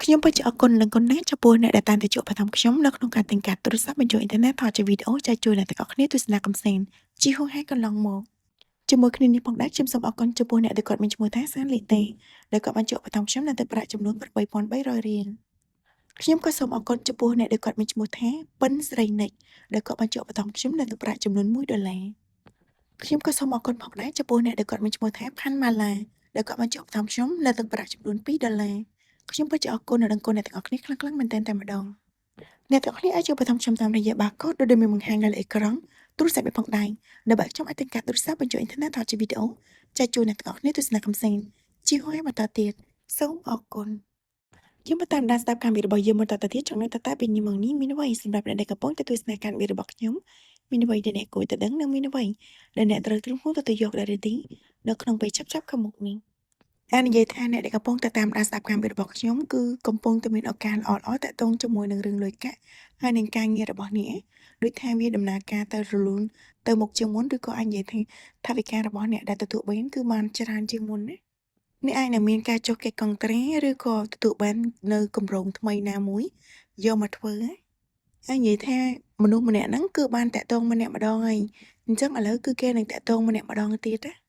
ខ្ញុំពិតជាអរគុណនឹងគុណណាស់ចំពោះអ្នកដែលតាមតែជួបបឋមខ្ញុំនៅក្នុងការទិញកាតទូរស័ព្ទបញ្ចូលអ៊ីនធឺណិតថតជាវីដេអូចែកជូនអ្នកទាំងអស់គ្នាទស្សនាកម្សាន្តជាហួងហែកន្លងមកជាមួយគ្នានេះផងដែរខ្ញុំសូមអរគុណចំពោះអ្នកដែលគាត់មានឈ្មោះថាសានលីតេដែលគាត់បានជួបបឋមខ្ញុំនៅទឹកប្រាក់ចំនួន8,300រៀលខ្ញុំក៏សូមអរគុណចំពោះអ្នកដែលគាត់មានឈ្មោះថាប៉ិនស្រីនិចដែលគាត់បានជួបបឋមខ្ញុំនៅទឹកប្រាក់ចំនួន$1ខ្ញុំក៏សូមអរគុណផងដែរចំពោះអ្នកដែលគាត់មានឈ្មោះថាផាន់ម៉ាឡាដែលគាត់បានជួបបឋមខ្ញុំនៅទឹកប្រាក់ចំនួន$2ខ្ញុំពិតជាអរគុណនិងដឹងគុណអ្នកទាំងអស់គ្នាខ្លាំងៗមែនទែនតែម្ដងអ្នកទាំងអស់គ្នាអាចជួបបឋមខ្ញុំតាមរយៈ barcode ដូចដែលមានបង្ហាញនៅលើអេក្រង់ទូរស័ព្ទនេះផងដែរដើម្បីខ្ញុំអាចទិញកាតទូរស័ព្ទបញ្ចូលអ៊ីនធឺណិតថតជាវីដេអូចែកជូនអ្នកទាំងអស់គ្នាទស្សនាកម្សាន្តជាហួរបន្តទៀតសូមអរគុណខ្ញុំមកតាមដានស្ដាប់ការវិភាគរបស់យើងមកតទៅទៀតចំណុចតើពីនេះមកនេះមានអ្វីសម្រាប់អ្នកដែលកំពុងតែទស្សនាការវិភាគរបស់ខ្ញុំមានអ្វីដែលអ្នកគួរតែដឹងនិងមានអ្វីដែលអ្នកត្រូវត្រៀមខ្លួនទៅយកដែរឬទេនៅក្នុងពេលឆាប់ៗខាងមុខនេះការនិយាយថាអ្នកដែលកំពុងតែតាមដានស្ដាប់ការវិភាគរបស់ខ្ញុំគឺកំពុងតែមានឱកាសល្អៗតាក់ទងជាមួយនឹងរឿងលុយកាក់ហើយនឹងការងាររបស់អ្នកដូចថាវាដំណើរការទៅរលូនទៅមុខជាងមុនឬក៏អាចនិយាយថាថវិការបស់អ្នកដែលទទួលបានគឺបានច្រើនជាងមុនណាអ្នកអាចនឹងមានការចុះកិច្ចកង្ត្រាឬក៏ទទួលបាននៅគម្រោងថ្មីណាមួយយកមកធ្វើហើយនិយាយថាមនុស្សម្នាក់ហ្នឹងគឺបានតាក់ទងម្នាក់ម្ដងហើយអញ្ចឹងឥឡូវគឺគេនឹងតាក់ទងម្នាក់ម្ដងទៀតណា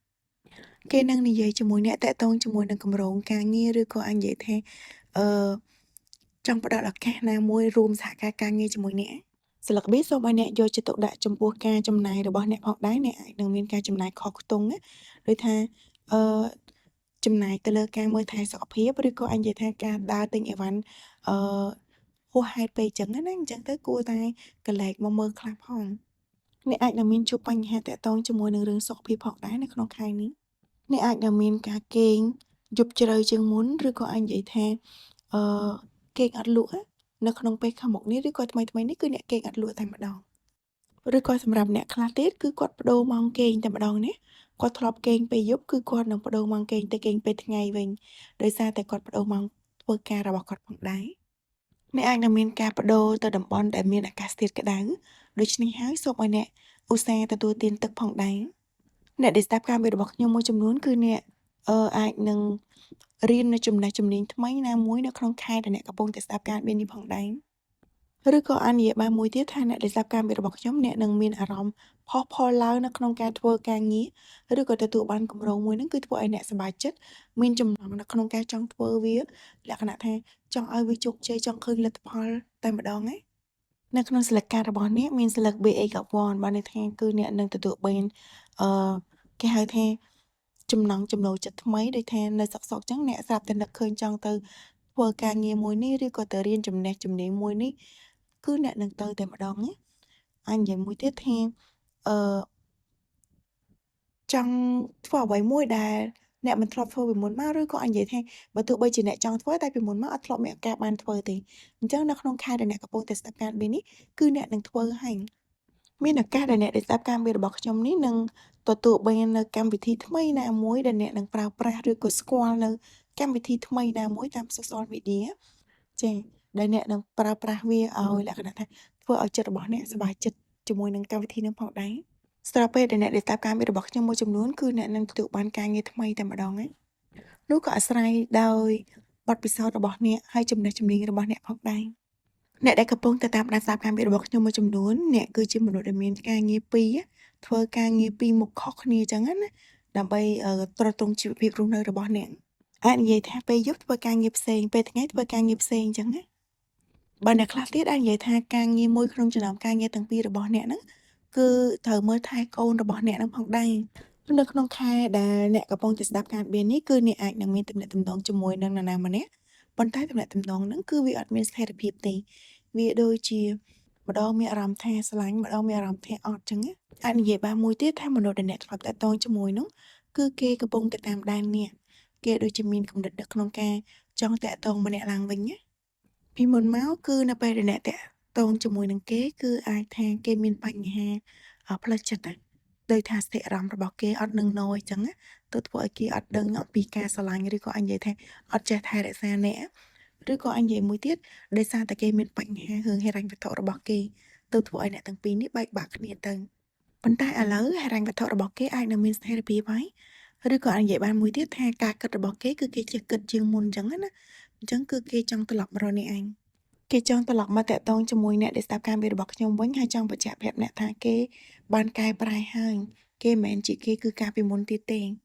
គេនឹងនិយាយជាមួយអ្នកតាក់ទងជាមួយនឹងគម្រោងការងារឬក៏អាចនិយាយថាអឺចង់ផ្ដល់ឱកាសណាមួយរួមសហការងារជាមួយអ្នកស្លឹក B សូមឲ្យអ្នកយកចិត្តទុកដាក់ចំពោះការចំណាយរបស់អ្នកផងដែរអ្នកអាចនឹងមានការចំណាយខុសខ្ទង់ណាដូចថាអឺចំណាយទៅលើការមើលថែសុខភាពឬក៏អាចនិយាយថាការដើរទិញអីវ៉ាន់អឺហួសហេតុពេកចឹងណាអញ្ចឹងទៅគួរតែកលែកមកមើលខ្លះផងអ្នកអាចនឹងមានជួបបញ្ហាតាក់ទងជាមួយនឹងរឿងសុខភាពផងដែរនៅក្នុងខែនេះអ្នកអាចនឹងមានការគេងយប់ជ្រៅជាងមុនឬក៏អាចនិយាយថាអឺគេងអត់លក់នៅក្នុងពេលខាងមុខនេះឬក៏ថ្មីៗនេះគឺអ្នកគេងអត់លក់តែម្ដងឬក៏សម្រាប់អ្នកខ្លះទៀតគឺគាត់ប្ដូរម៉ោងគេងតែម្ដងណាគាត់ធ្លាប់គេងពេលយប់គឺគាត់នឹងប្ដូរម៉ោងគេងទៅគេងពេលថ្ងៃវិញដោយសារតែគាត់ប្ដូរម៉ោងធ្វើការរបស់គាត់ផងដែរអ្នកអាចនឹងមានការប្ដូរទៅតំបន់ដែលមានអាកាសធាតុក្តៅដូច្នេះហើយសូមឲ្យអ្នកឧស្សាហ៍ទទួលទានទឹកផងដែរអ្នកដែលស្ដាប់ការវិភាគរបស់ខ្ញុំមួយចំនួនគឺអ្នកអាចនឹងរៀននៅចំណេះជំនាញថ្មីណាមួយនៅក្នុងខែដែលអ្នកកំពុងតែស្ដាប់ការវិភាគនេះផងដែរឬក៏អាចនិយាយបានមួយទៀតថាអ្នកដែលស្ដាប់ការវិភាគរបស់ខ្ញុំអ្នកនឹងមានអារម្មណ៍ផុសផុលឡើងនៅក្នុងការធ្វើការងារឬក៏ទទួលបានគម្រោងមួយហ្នឹងគឺធ្វើឲ្យអ្នកសប្បាយចិត្តមានចំណង់នៅក្នុងការចង់ធ្វើវាលក្ខណៈថាចង់ឲ្យវាជោគជ័យចង់ឃើញលទ្ធផលតែម្ដងណានៅក្នុងស្លឹកការរបស់អ្នកមានស្លឹក BA.1 បានន័យថាគឺអ្នកនឹងទទួលបានអឺគេហៅថាចំណង់ចំណូលចិត្តថ្មីដូចថានៅសុកៗចឹងអ្នកស្រាប់តែនឹកឃើញចង់ទៅធ្វើការងារមួយនេះឬក៏ទៅរៀនចំណេះជំនាញមួយនេះគឺអ្នកនឹងទៅតែម្ដងណាអាចនិយាយមួយទៀតថាអឺចង់ធ្វើអ្វីមួយដែលអ្នកមិនធ្លាប់ធ្វើពីមុនមកឬក៏អាចនិយាយថាបើទោះបីជាអ្នកចង់ធ្វើតែពីមុនមកអត់ធ្លាប់មានឱកាសបានធ្វើទេអញ្ចឹងនៅក្នុងខែដែលអ្នកកំពុងតែស្ដាប់ការវិភាគនេះគឺអ្នកនឹងធ្វើហើយមានឱកាសដែលអ្នកដែលស្ដាប់ការវិភាគរបស់ខ្ញុំនេះនឹងទទួលបាននៅកម្មវិធីថ្មីណាមួយដែលអ្នកនឹងប្រើប្រាស់ឬក៏ស្គាល់នៅកម្មវិធីថ្មីណាមួយតាម social media ចា៎ដែលអ្នកនឹងប្រើប្រាស់វាឲ្យលក្ខណៈថាធ្វើឲ្យចិត្តរបស់អ្នកសប្បាយចិត្តជាមួយនឹងកម្មវិធីនឹងផងដែរស្របពេលដែលអ្នកដែលស្ដាប់ការវិភាគរបស់ខ្ញុំមួយចំនួនគឺអ្នកនឹងទទួលបានការងារថ្មីតែម្ដងណានោះក៏អាស្រ័យដោយបទពិសោធន៍របស់អ្នកហើយចំណេះជំនាញរបស់អ្នកផងដែរអ្នកដែលកំពុងតែតាមដានស្ដាប់ការវិភាគរបស់ខ្ញុំមួយចំនួនអ្នកគឺជាមនុស្សដែលមានការងារពីរធ្វើការងារពីរមុខខុសគ្នាចឹងណាដើម្បីទ្រទ្រង់ជីវភាពរស់នៅរបស់អ្នកអាចនិយាយថាពេលយប់ធ្វើការងារផ្សេងពេលថ្ងៃធ្វើការងារផ្សេងចឹងណាបើអ្នកខ្លះទៀតអាចនិយាយថាការងារមួយក្នុងចំណោមការងារទាំងពីររបស់អ្នកហ្នឹងគឺត្រូវមើលថែកូនរបស់អ្នកហ្នឹងផងដែរនៅក្នុងខែដែលអ្នកកំពុងតែស្ដាប់ការវិភាគនេះគឺអ្នកអាចនឹងមានទំនាក់ទំនងជាមួយនឹងនរណាម្នាក់ប៉ុន្តែទំនាក់ទំនងហ្នឹងគឺវាអត់មានស្ថិរភាពទេវាដូចជាម្ដងមានអារម្មណ៍ថាស្រឡាញ់ម្ដងមានអារម្មណ៍ថាអត់ចឹងណាអាចនិយាយបានមួយទៀតថាមនុស្សដែលអ្នកធ្លាប់តាក់ទងជាមួយនោះគឺគេកំពុងតែតាមដានអ្នកគេដូចជាមានគំនិតនៅក្នុងការចង់តាក់ទងម្នាក់ឡើងវិញណាពីមុនមកគឺនៅពេលដែលអ្នកតាក់ទងជាមួយនឹងគេគឺអាចថាគេមានបញ្ហាផ្លូវចិត្តណាដោយថាសតិអារម្មណ៍របស់គេអត់នឹងណអញ្ចឹងណាទៅធ្វើឲ្យគេអត់ដឹងអំពីការស្រឡាញ់ឬក៏អាចនិយាយថាអត់ចេះថែរក្សាអ្នកឬក៏អាចនិយាយមួយទៀតដោយសារតែគេមានបញ្ហារឿងហិរញ្ញវត្ថុរបស់គេទៅធ្វើឲ្យអ្នកទាំងពីរនេះបែកបាក់គ្នាទៅប៉ុន្តែឥឡូវហិរញ្ញវត្ថុរបស់គេអាចនឹងមានស្ថិរភាពហើយឬក៏អាចនិយាយបានមួយទៀតថាការគិតរបស់គេគឺគេចេះគិតជាងមុនអញ្ចឹងណា អញ្ចឹងគឺគេចង់ត្រឡប់មករកអ្នកឯងគេចង់ត្រឡប់មកតាក់ទងជាមួយអ្នកដែលស្ដាប់ការពាររបស់ខ្ញុំវិញហើយចង់បញ្ជាក់ប្រាប់អ្នកថាគេបានកែប្រែហើយគេមិនមែនជាគេគឺការពីមុនទៀតទេ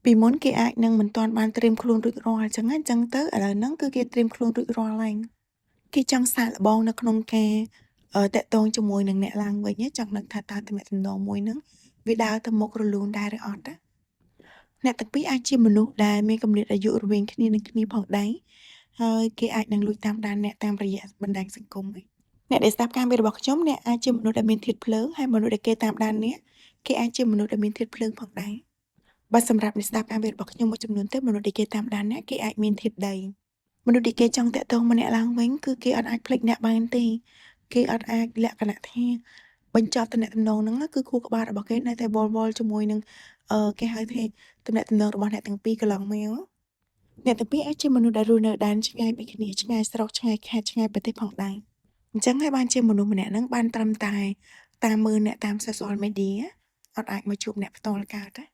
ពីមុនគេអាចនឹងមិនទាន់បានត្រៀមខ្លួនរួចរាល់អញ្ចឹងទៅឥឡូវហ្នឹងគឺគេត្រៀមខ្លួនរួចរាល់ហើយគេចង់សាកល្បងនៅក្នុងការតាក់ទងជាមួយនឹងអ្នកឡើងវិញចង់ដឹងថាតើទំនាក់ទំនងមួយហ្នឹងវាដើរទៅមុខរលូនដែរឬអត់ណាអ្នកទាំងពីរអាចជាមនុស្សដែលមានគម្លាតអាយុរវាងគ្នានឹងគ្នាផងដែរហើយគេអាចនឹងលួចតាមដានអ្នកតាមរយៈបណ្ដាញសង្គមអ្នកដែលស្ដាប់ការមេរបស់ខ្ញុំអ្នកអាចជាមនុស្សដែលមានធាតុភ្លើងហើយមនុស្សដែលគេតាមដានអ្នកគេអាចជាមនុស្សដែលមានធាតុភ្លើងផងដែរបើសម្រាប់អ្នកស្ដាប់ការមេរបស់ខ្ញុំមួយចំនួនទៅមនុស្សដែលគេតាមដានអ្នកគេអាចមានធាតុដីមនុស្សដែលគេចង់តាក់ទងម្នាក់ឡើងវិញគឺគេអត់អាចភ្លេចអ្នកបានទេគេអត់អាចលក្ខណៈថាបញ្ចប់ទំនាក់ទំនងហ្នឹងគឺខួរក្បាលរបស់គេនៅតែវល់ជាមួយនឹងគេហៅថាទំនាក់ទំនងរបស់អ្នកទាំងពីរកន្លងមកអ្នកទាំងពីរអាចជាមនុស្សដែលរស់នៅដែនឆ្ងាយពីគ្នាឆ្ងាយស្រុកឆ្ងាយខេត្តឆ្ងាយប្រទេសផងដែរអញ្ចឹងហើយបានជាមនុស្សម្នាក់ហ្នឹងបានត្រឹមតែតាមមើលអ្នកតាម social media អត់អាចមកជួបអ្នកផ្ទាល់កើតទេ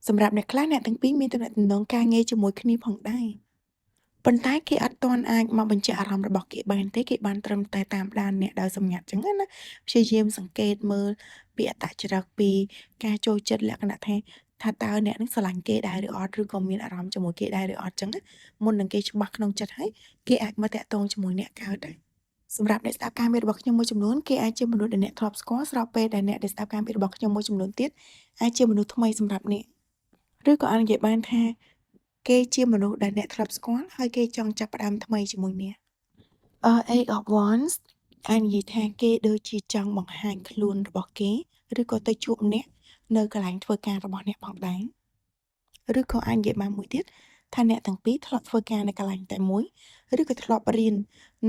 សម្រាប់អ្នកខ្លះអ្នកទាំងពីរមានទំនាក់ទំនងការងារជាមួយគ្នាផងដែរប៉ុន្តែគេអត់ទាន់អាចមកបញ្ជាក់អារម្មណ៍របស់គេបានទេគេបានត្រឹមតែតាមដានអ្នកដោយសម្ងាត់ចឹងណាព្យាយាមសង្កេតមើលពីអត្តចរិតពីការចូលចិត្តលក្ខណៈថាតើអ្នកនឹងស្រឡាញ់គេដែរឬអត់ឬក៏មានអារម្មណ៍ជាមួយគេដែរឬអត់ចឹងណាមុននឹងគេច្បាស់ក្នុងចិត្តហើយគេអាចមកតាក់ទងជាមួយអ្នកកើតដែរសម្រាប់អ្នកស្ដាប់ការមេរបស់ខ្ញុំមួយចំនួនគេអាចជាមនុស្សដែលអ្នកធ្លាប់ស្គាល់ស្របពេលដែលអ្នកដែលស្ដាប់ការមេរបស់ខ្ញុំមួយចំនួនទៀតអាចជាមនុស្សថ្មីសម្រាប់អ្នកឬក៏អាចនិយាយបានថាគេជាមនុស្សដែលអ្នកធ្លាប់ស្គាល់ហើយគេចង់ចាប់ផ្ដើមថ្មីជាមួយអ្នកEight of Wands អាចនិយាយថាគេដូចជាចង់បង្ហាញខ្លួនរបស់គេឬក៏ទៅជួបអ្នកនៅកន្លែងធ្វើការរបស់អ្នកផងដែរឬក៏អាចនិយាយបានមួយទៀតថាអ្នកទាំងពីរធ្លាប់ធ្វើការនៅកន្លែងតែមួយឬក៏ធ្លាប់រៀន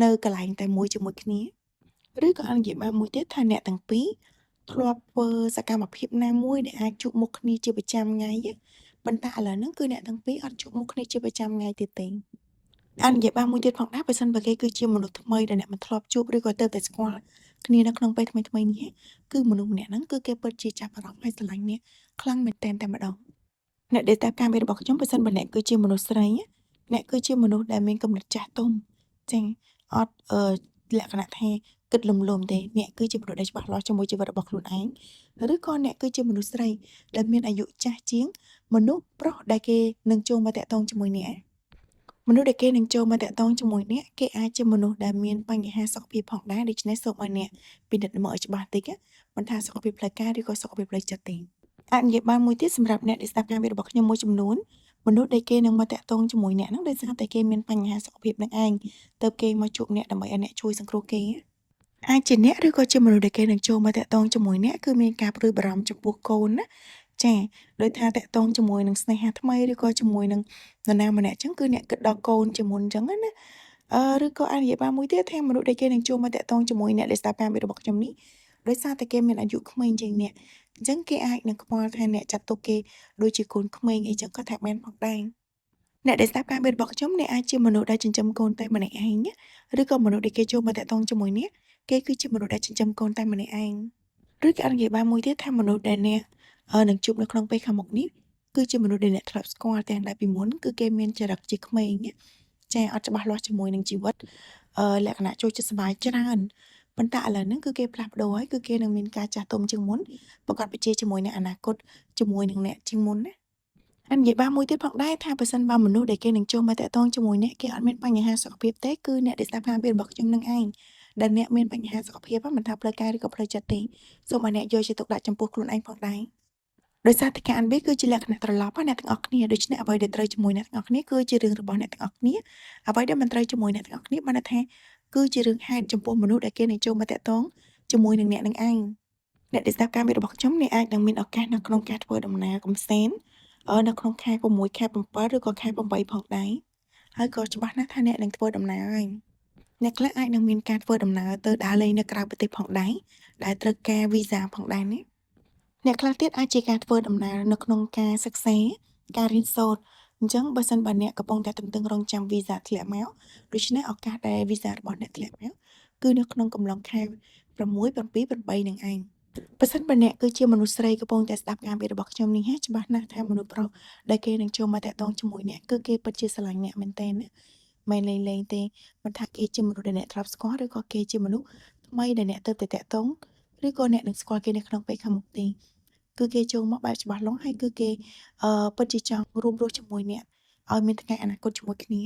នៅកន្លែងតែមួយជាមួយគ្នាឬក៏អាចនិយាយបានមួយទៀតថាអ្នកទាំងពីរធ្លាប់ធ្វើសកម្មភាពណាមួយដែលអាចជួបមុខគ្នាជាប្រចាំថ្ងៃប៉ុន្តែឥឡូវហ្នឹងគឺអ្នកទាំងពីរអត់ជួបមុខគ្នាជាប្រចាំថ្ងៃទៀតទេអាចនិយាយបានមួយទៀតផងដែរបើសិនបើគេគឺជាមនុស្សថ្មីដែលអ្នកមិនធ្លាប់ជួបឬក៏ទើបតែស្គាល់គ្នានៅក្នុងពេលថ្មីៗនេះគឺមនុស្សម្នាក់ហ្នឹងគឺគេពិតជាចាប់អារម្មណ៍ហើយស្រឡាញ់អ្នកខ្លាំងមែនទែនតែម្ដងអ្នកដែលតាមការមេរបស់ខ្ញុំបើសិនបើអ្នកគឺជាមនុស្សស្រីអ្នកគឺជាមនុស្សដែលមានគំនិតចាស់ទុំចឹងអត់លក្ខណៈថាគិតលំលំទេអ្នកគឺជាមនុស្សដែលច្បាស់លាស់ជាមួយជីវិតរបស់ខ្លួនឯងឬក៏អ្នកគឺជាមនុស្សស្រីដែលមានអាយុចាស់ជាងមនុស្សប្រុសដែលគេនឹងចូលមកតាក់ទងជាមួយអ្នកមនុស្សដែលគេនឹងចូលមកតាក់ទងជាមួយអ្នកគេអាចជាមនុស្សដែលមានបញ្ហាសុខភាពផងដែរដូច្នេះសូមឲ្យអ្នកពិនិត្យមើលឲ្យច្បាស់តិចមិនថាសុខភាពផ្លូវកាយឬក៏សុខភាពផ្លូវចិត្តទេអាចនិយាយបានមួយទៀតសម្រាប់អ្នកដែលស្ដាប់ការវិទ្យរបស់ខ្ញុំមួយចំនួនមនុស្សដែលគេនឹងមកតាក់ទងជាមួយអ្នកហ្នឹងដោយសារតែគេមានបញ្ហាសុខភាពនឹងឯងទៅគេមកជួបអ្នកដើម្បីឲ្យអ្នកជួយសង្គ្រោះគេអាចជាអ្នកឬក៏ជាមនុស្សដែលគេនឹងចូលមកតាក់ទងជាមួយអ្នកគឺមានការព្រួយបារម្ភចំពោះកូនណាចាដោយថាតាក់ទងជាមួយនឹងស្នេហាថ្មីឬក៏ជាមួយនឹងនរណាម្នាក់អញ្ចឹងគឺអ្នកគិតដល់កូនជាមុនអញ្ចឹងណាឬក៏អាចនិយាយបានមួយទៀតថាមនុស្សដែលគេនឹងចូលមកតាក់ទងជាមួយអ្នកដែលស្ដាប់ការវិទ្យរបស់ខ្ញុំនេះដោយសារតែគេមានអាយុក្មេងជាងអ្នកអញ្ចឹងគេអាចនឹងខ្វល់ថាអ្នកចាត់ទុកគេដូចជាកូនក្មេងអីចឹងក៏ថាបានផងដែរអ្នកដែលស្ដាប់ការមេរបស់ខ្ញុំអ្នកអាចជាមនុស្សដែលចិញ្ចឹមកូនតែម្នាក់ឯងឬក៏មនុស្សដែលគេចូលមកតាក់ទងជាមួយអ្នកគេគឺជាមនុស្សដែលចិញ្ចឹមកូនតែម្នាក់ឯងឬក៏អាចនិយាយបានមួយទៀតថាមនុស្សដែលអ្នកនឹងជួបនៅក្នុងពេលខាងមុខនេះគឺជាមនុស្សដែលអ្នកធ្លាប់ស្គាល់ទាំងដែលពីមុនគឺគេមានចរិតជាក្មេងចាអត់ច្បាស់លាស់ជាមួយនឹងជីវិតលក្ខណៈចូលចិត្តសប្បាយច្រើនប៉ុន្តែឥឡូវហ្នឹងគឺគេផ្លាស់ប្ដូរហើយគឺគេនឹងមានការចាស់ទុំជាងមុនប្រកបវិជ្ជាជាមួយនឹងអនាគតជាមួយនឹងអ្នកជាងមុនណាហើយនិយាយបានមួយទៀតផងដែរថាបើសិនបើមនុស្សដែលគេនឹងចូលមកតាក់ទងជាមួយអ្នកគេអត់មានបញ្ហាសុខភាពទេគឺអ្នកដែលស្ដាប់ការពីរបស់ខ្ញុំនឹងឯងដែលអ្នកមានបញ្ហាសុខភាពមិនថាផ្លូវកាយឬក៏ផ្លូវចិត្តទេសូមឲ្យអ្នកយកចិត្តទុកដាក់ចំពោះខ្លួនឯងផងដែរដោយសារតែការអានវាគឺជាលក្ខណៈត្រឡប់អ្នកទាំងអស់គ្នាដូច្នេះអ្វីដែលត្រូវជាមួយអ្នកទាំងអស់គ្នាគឺជារឿងរបស់អ្នកទាំងអស់គ្នាអ្វីដែលមិនត្រូវជាមួយអ្នកទាំងអស់គ្នាបានថាគឺជារឿងហេតុចំពោះមនុស្សដែលគេនឹងចូលមកតាក់ទងជាមួយនឹងអ្នកនឹងឯងអ្នកដែលស្ដាប់ការពីរបស់ខ្ញុំអ្នកអាចនឹងមានឱកាសនៅក្នុងការធ្វើដំណើរកំសាន្តនៅក្នុងខែ6ខែ7ឬក៏ខែ8ផងដែរហើយក៏ច្បាស់ណាស់ថាអ្នកនឹងធ្វើដំណើរហើយអ្នកខ្លះអាចនឹងមានការធ្វើដំណើរទៅដើរលេងនៅក្រៅប្រទេសផងដែរដែលត្រូវការវីសាផងដែរណាអ្នកខ្លះទៀតអាចជាការធ្វើដំណើរនៅក្នុងការសិក្សាការរៀនសូត្រអញ្ចឹងបើសិនបើអ្នកកំពុងតែទន្ទឹងរង់ចាំវីសាធ្លាក់មកដូច្នេះឱកាសដែលវីសារបស់អ្នកធ្លាក់មកគឺនៅក្នុងកំឡុងខែ6 7 8នឹងឯងបើសិនបើអ្នកគឺជាមនុស្សស្រីកំពុងតែស្ដាប់ការវិទ្យរបស់ខ្ញុំនេះច្បាស់ណាស់ថាមនុស្សប្រុសដែលគេនឹងចូលមកតាក់ទងជាមួយអ្នកគឺគេពិតជាស្រឡាញ់អ្នកមែនទែនណា មិនលេងទេមិនថាគេជាមនុស្សដែលអ្នកធ្លាប់ស្គាល់ឬក៏គេជាមនុស្សថ្មីដែលអ្នកទើបតែតាក់ទងឬក៏អ្នកនឹងស្គាល់គេនៅក្នុងពេលខាងមុខទេគឺគេចូលមកបែបច្បាស់លាស់ហើយគឺគេពិតជាចង់រួមរស់ជាមួយអ្នកឲ្យមានថ្ងៃអនាគតជាមួយគ្នា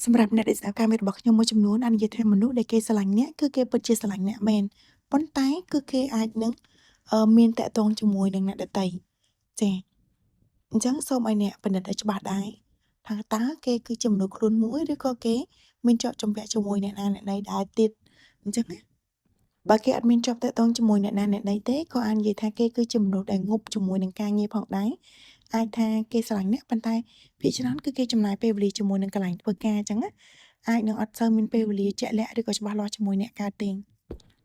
សម្រាប់អ្នកដែលស្ដាប់ការមេរបស់ខ្ញុំមួយចំនួនអាចនិយាយថាមនុស្សដែលគេស្រឡាញ់អ្នកគឺគេពិតជាស្រឡាញ់អ្នកមែនប៉ុន្តែគឺគេអាចនឹងមានតាក់ទងជាមួយនឹងអ្នកដទៃចា៎អញ្ចឹងសូមឲ្យអ្នកពិនិត្យឲ្យច្បាស់ដែរថាតើគេគឺជាមនុស្សខ្លួនមួយឬក៏គេមានជាប់ជំពាក់ជាមួយអ្នកណាអ្នកណីដែរទៀតអញ្ចឹងណាបើគេអត់មានជាប់តាក់ទងជាមួយអ្នកណាអ្នកណីទេក៏អាចនិយាយថាគេគឺជាមនុស្សដែលងប់ជាមួយនឹងការងារផងដែរអាចថាគេស្រឡាញ់អ្នកប៉ុន្តែភាគច្រើនគឺគេចំណាយពេលវេលាជាមួយនឹងកន្លែងធ្វើការអញ្ចឹងណាអាចនឹងអត់សូវមានពេលវេលាជាក់លាក់ឬក៏ច្បាស់លាស់ជាមួយអ្នកកើតទេ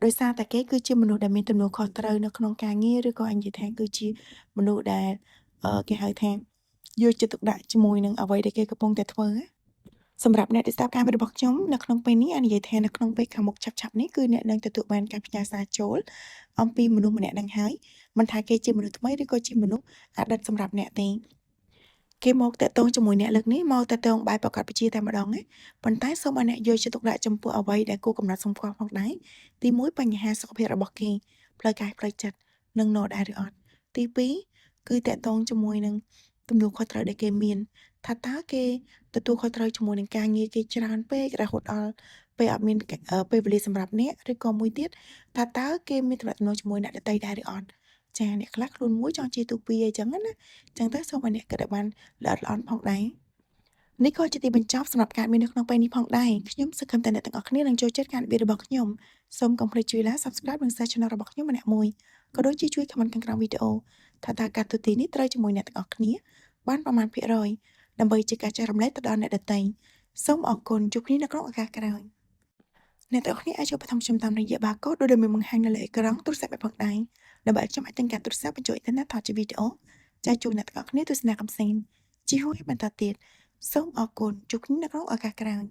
ដោយសារតែគេគឺជាមនុស្សដែលមានទំនួលខុសត្រូវនៅក្នុងការងារឬក៏អាចនិយាយថាគឺជាមនុស្សដែលគេហៅថាយកចិត្តទុកដាក់ជាមួយនឹងអ្វីដែលគេកំពុងតែធ្វើណាសម្រាប់អ្នកដែលស្ដាប់ការពិតរបស់ខ្ញុំនៅក្នុងពេលនេះអាចនិយាយថានៅក្នុងពេលខាងមុខឆាប់ៗនេះគឺអ្នកនឹងទទួលបានការផ្ញើសារចូលអំពីមនុស្សម្នាក់នឹងហើយមិនថាគេជាមនុស្សថ្មីឬក៏ជាមនុស្សអតីតសម្រាប់អ្នកទេគេមកតាក់ទងជាមួយអ្នកលើកនេះមកតាក់ទងបែបប្រកបវិជ្ជាតែម្ដងណាប៉ុន្តែសូមឲ្យអ្នកយកចិត្តទុកដាក់ចំពោះអ្វីដែលគួរកំណត់សម្គាល់ផងដែរទី1បញ្ហាសុខភាពរបស់គេផ្លូវកាយផ្លូវចិត្តនឹងណដែរឬអត់ទី2គឺតាក់ទងជាមួយនឹងទំនួលខុសត្រូវដែលគេមានថាតើគេទទួលខុសត្រូវជាមួយនឹងការងារគេច្រើនពេករហូតដល់ពេលអត់មានពេលវេលាសម្រាប់អ្នកឬក៏មួយទៀតថាតើគេមានទំនាក់ទំនងជាមួយអ្នកដទៃដែរឬអត់ចាអ្នកខ្លះខ្លួនមួយចង់ជាទូពីអីចឹងណាចឹងទៅសូមឲ្យអ្នកគិតឲ្យបានល្អិតល្អន់ផងដែរនេះក៏ជាទីបញ្ចប់សម្រាប់ការមាននៅក្នុងពេលនេះផងដែរខ្ញុំសង្ឃឹមថាអ្នកទាំងអស់គ្នានឹងចូលចិត្តការនិយាយរបស់ខ្ញុំសូមកុំភ្លេចជួយ Like Subscribe និង Share Channel របស់ខ្ញុំម្នាក់មួយក៏ដូចជាជួយ Comment ខាងក្រោមវីដេអូថាតើការទូទាយនេះត្រូវជាមួយអ្នកទាំងអស់គ្នាបានប្រមាណភាគរយដើម្បីជាការចែករំលែកទៅដល់អ្នកដទៃសូមអរគុណជួបគ្នានៅក្នុងឱកាសក្រោយអ្នកទាំងអស់គ្នាអាចចូលបន្ថែមខ្ញុំតាមរយៈ barcode ដូចដែលមានបង្ហាញនៅលើអេក្រង់ទូរស័ព្ទឯផងដែរដើម្បីឲ្យខ្ញុំអាចទិញការទូរស័ព្ទបញ្ចូលអ៊ីនធឺណិតថតជាវីដេអូចែកជូនអ្នកទាំងអស់គ្នាទស្សនាកំសាន្តជាហួរបន្តទៀតសូមអរគុណជួបគ្នានៅក្នុងឱកាសក្រោយ